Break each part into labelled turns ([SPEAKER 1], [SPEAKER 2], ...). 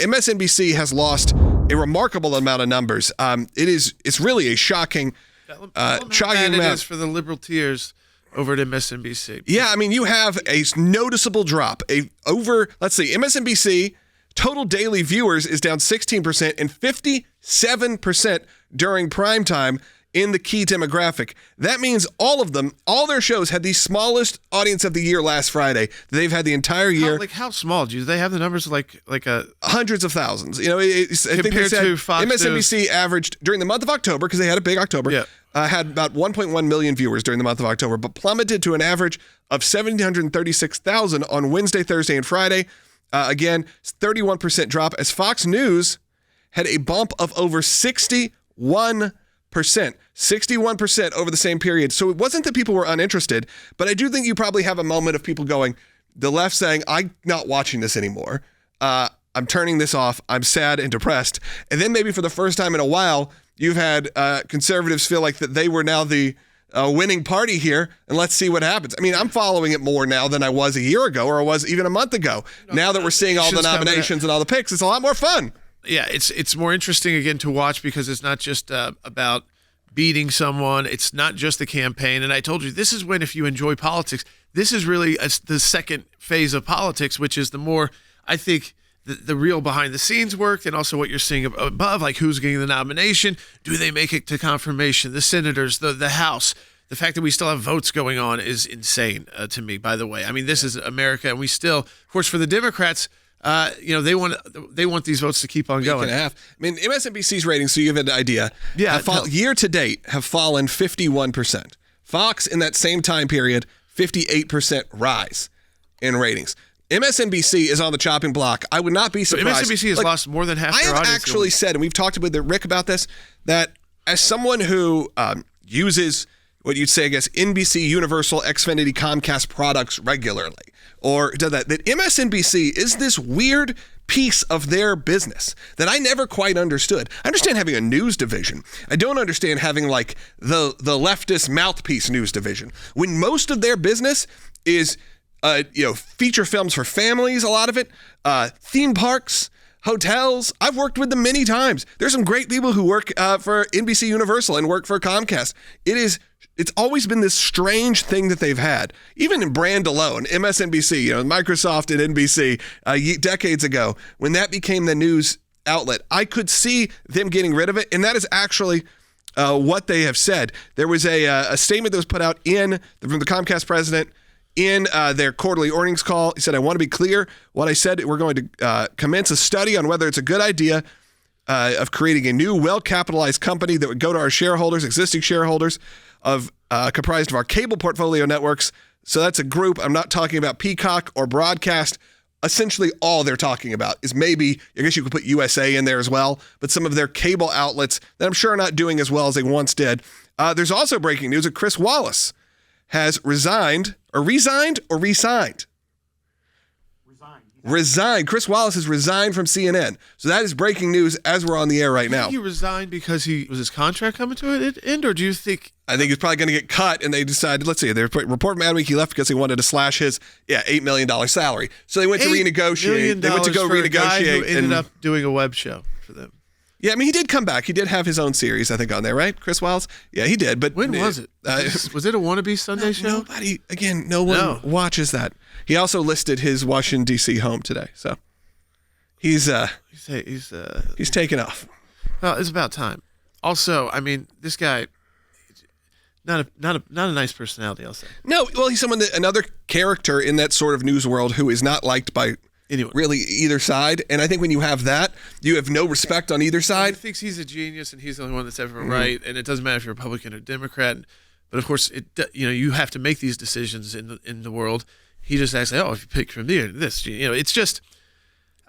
[SPEAKER 1] MSNBC has lost a remarkable amount of numbers. It's really a shocking amount.
[SPEAKER 2] It is for the liberal tiers over at MSNBC.
[SPEAKER 1] Yeah, I mean, you have a noticeable drop. Let's see, MSNBC total daily viewers is down 16% and 57% during prime time in the key demographic. That means all their shows had the smallest audience of the year last Friday that they've had the entire year.
[SPEAKER 2] How small? Do they have the numbers like
[SPEAKER 1] hundreds of thousands? I think they said
[SPEAKER 2] to Fox
[SPEAKER 1] MSNBC
[SPEAKER 2] News.
[SPEAKER 1] Averaged during the month of October, because they had a big October, had about 1.1 million viewers during the month of October, but plummeted to an average of 736,000 on Wednesday, Thursday, and Friday. Again, 31% drop, as Fox News had a bump of over 61% over the same period. So it wasn't that people were uninterested, but I do think you probably have a moment of people going, the left saying, I'm not watching this anymore. I'm turning this off. I'm sad and depressed. And then maybe for the first time in a while, you've had conservatives feel like that they were now the winning party here, and let's see what happens. I mean, I'm following it more now than I was a year ago, or I was even a month ago. Now that we're seeing all the nominations and all the picks, it's a lot more fun.
[SPEAKER 2] Yeah, it's more interesting again to watch, because it's not just about beating someone. It's not just the campaign. And I told you, this is when, if you enjoy politics, this is really the second phase of politics, which is the more, I think, the real behind the scenes work, and also what you're seeing above, like who's getting the nomination, do they make it to confirmation, the senators, the House. The fact that we still have votes going on is insane to me, by the way. I mean, this is America, and we still, of course, for the Democrats, they want these votes to keep on going.
[SPEAKER 1] I mean, MSNBC's ratings, so you have an idea, year to date have fallen 51%. Fox, in that same time period, 58% rise in ratings. MSNBC is on the chopping block. I would not be surprised.
[SPEAKER 2] So MSNBC has lost more than half their audience.
[SPEAKER 1] I have actually said, and we've talked with Rick about this, that as someone who uses what you'd say, I guess, NBC, Universal, Xfinity, Comcast products regularly, or does that MSNBC is this weird piece of their business that I never quite understood. I understand having a news division. I don't understand having like the leftist mouthpiece news division, when most of their business is feature films for families, a lot of it, theme parks, hotels. I've worked with them many times. There's some great people who work for NBC Universal and work for Comcast. It's always been this strange thing that they've had, even in brand alone. MSNBC, Microsoft and NBC decades ago, when that became the news outlet, I could see them getting rid of it, and that is actually what they have said. There was a statement that was put out from the Comcast president in their quarterly earnings call. He said, I want to be clear what I said. We're going to commence a study on whether it's a good idea of creating a new well-capitalized company that would go to our shareholders, existing shareholders, comprised of our cable portfolio networks. So that's a group. I'm not talking about Peacock or broadcast. Essentially, all they're talking about is maybe, I guess you could put USA in there as well, but some of their cable outlets that I'm sure are not doing as well as they once did. There's also breaking news that Chris Wallace has resigned. Resigned. Chris Wallace has resigned from CNN. So that is breaking news as we're on the air right now.
[SPEAKER 2] Do you think he resigned because was his contract coming to an end, or do you think?
[SPEAKER 1] I think he's probably going to get cut, and they decided, let's see, they report from Adweek he left because he wanted to slash his $8 million salary. So they went to renegotiate. They went to go renegotiate. A guy who
[SPEAKER 2] ended up doing a web show for them.
[SPEAKER 1] Yeah, I mean, he did come back. He did have his own series, I think, on there, right? Chris Wallace? Yeah, he did. But
[SPEAKER 2] when was it? Was it a wannabe Sunday show?
[SPEAKER 1] No one watches that. He also listed his Washington, D.C. home today. So he's taken off.
[SPEAKER 2] Well, it's about time. Also, I mean, this guy, not a nice personality, I'll say.
[SPEAKER 1] No, well, he's another character in that sort of news world who is not liked by really either side. And I think when you have that, you have no respect on either side.
[SPEAKER 2] He thinks he's a genius and he's the only one that's ever right. And it doesn't matter if you're Republican or Democrat. But of course, you have to make these decisions in the world. He just acts like, if you pick from this, it's just,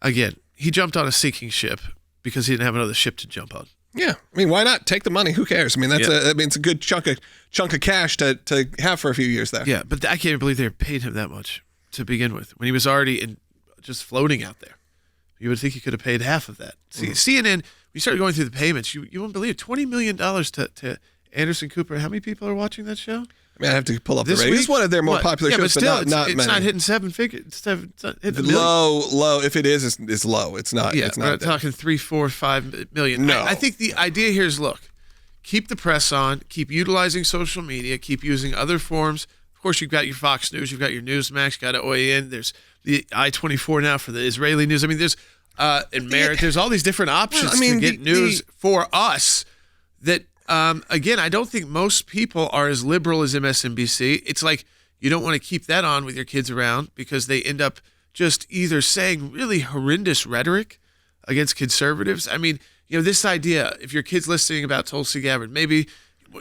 [SPEAKER 2] again, he jumped on a sinking ship because he didn't have another ship to jump on.
[SPEAKER 1] Yeah, I mean, why not take the money? Who cares? I mean, it's a good chunk of cash to have for a few years there.
[SPEAKER 2] Yeah, but I can't believe they paid him that much to begin with when he was already just floating out there. You would think he could have paid half of that. See, CNN, we started going through the payments. You wouldn't believe it, $20 million to Anderson Cooper. How many people are watching that show?
[SPEAKER 1] I I mean, I have to pull up the
[SPEAKER 2] This
[SPEAKER 1] rating.
[SPEAKER 2] week?
[SPEAKER 1] It's one of their more popular shows,
[SPEAKER 2] but still,
[SPEAKER 1] but not
[SPEAKER 2] it's
[SPEAKER 1] many.
[SPEAKER 2] not hitting seven figures. It's not hitting a million.
[SPEAKER 1] Low. If it is, it's low. It's not.
[SPEAKER 2] Yeah,
[SPEAKER 1] it's
[SPEAKER 2] we're
[SPEAKER 1] not
[SPEAKER 2] not
[SPEAKER 1] that.
[SPEAKER 2] talking 3, 4, 5 million.
[SPEAKER 1] No.
[SPEAKER 2] I think the idea here is, look, keep the press on, keep utilizing social media, keep using other forms. Of course, you've got your Fox News, you've got your Newsmax, got OAN. There's the I-24 now for the Israeli news. I mean, there's there's all these different options to get news for us. That again, I don't think most people are as liberal as MSNBC. It's like you don't want to keep that on with your kids around because they end up just either saying really horrendous rhetoric against conservatives. I mean, this idea, if your kid's listening about Tulsi Gabbard, maybe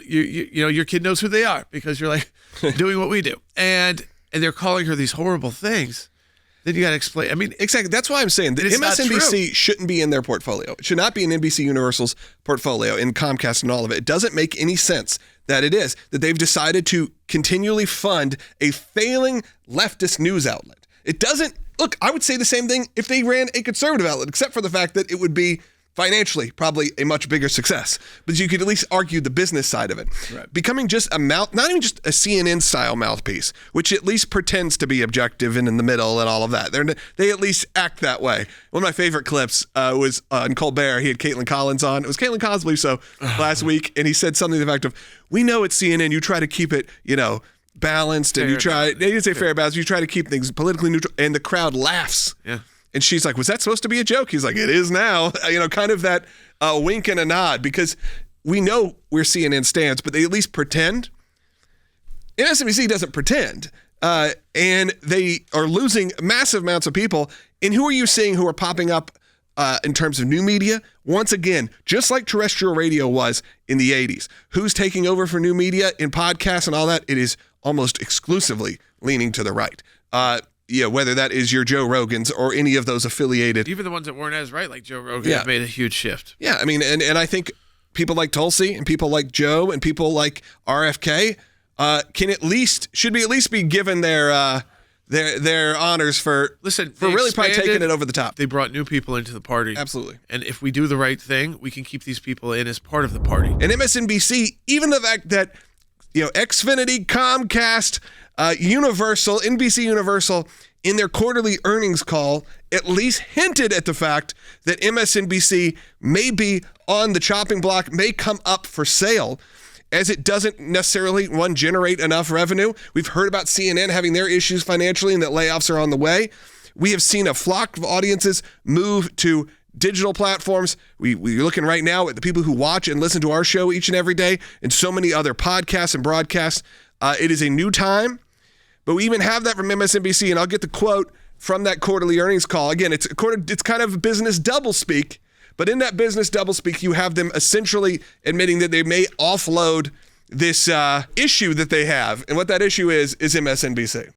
[SPEAKER 2] your kid knows who they are because you're like doing what we do, and they're calling her these horrible things. Then you got to explain. I mean,
[SPEAKER 1] exactly. That's why I'm saying that MSNBC shouldn't be in their portfolio. It should not be in NBC Universal's portfolio, in Comcast and all of it. It doesn't make any sense that it is, that they've decided to continually fund a failing leftist news outlet. It doesn't, look, I would say the same thing if they ran a conservative outlet, except for the fact that it would be financially probably a much bigger success. But you could at least argue the business side of it. Right. Becoming just a not even just a CNN style mouthpiece, which at least pretends to be objective and in the middle and all of that. They at least act that way. One of my favorite clips was on Colbert. He had Caitlin Collins on. It was Caitlin Collins, I believe so, last week. And he said something to the effect of, we know at CNN, you try to keep it, balanced, and they didn't say fair balance. You try to keep things politically neutral, and the crowd laughs.
[SPEAKER 2] Yeah.
[SPEAKER 1] And she's like, was that supposed to be a joke? He's like, it is now. Kind of that wink and a nod, because we know where CNN stands, but they at least pretend. MSNBC doesn't pretend. And they are losing massive amounts of people. And who are you seeing who are popping up in terms of new media? Once again, just like terrestrial radio was in the 80s. Who's taking over for new media in podcasts and all that? It is almost exclusively leaning to the right. Whether that is your Joe Rogans or any of those affiliated.
[SPEAKER 2] Even the ones that weren't as right, like Joe Rogan, have made a huge shift.
[SPEAKER 1] Yeah, I mean, and I think people like Tulsi and people like Joe and people like RFK should at least be given their honors for really probably taking it over the top.
[SPEAKER 2] They brought new people into the party.
[SPEAKER 1] Absolutely.
[SPEAKER 2] And if we do the right thing, we can keep these people in as part of the party.
[SPEAKER 1] And MSNBC, even the fact that Xfinity, Comcast, Universal, NBC Universal, in their quarterly earnings call, at least hinted at the fact that MSNBC may be on the chopping block, may come up for sale, as it doesn't necessarily, generate enough revenue. We've heard about CNN having their issues financially and that layoffs are on the way. We have seen a flock of audiences move to digital platforms. We're looking right now at the people who watch and listen to our show each and every day, and so many other podcasts and broadcasts. It is a new time. But we even have that from MSNBC, and I'll get the quote from that quarterly earnings call. Again, it's kind of business doublespeak, but in that business doublespeak, you have them essentially admitting that they may offload this issue that they have. And what that issue is MSNBC.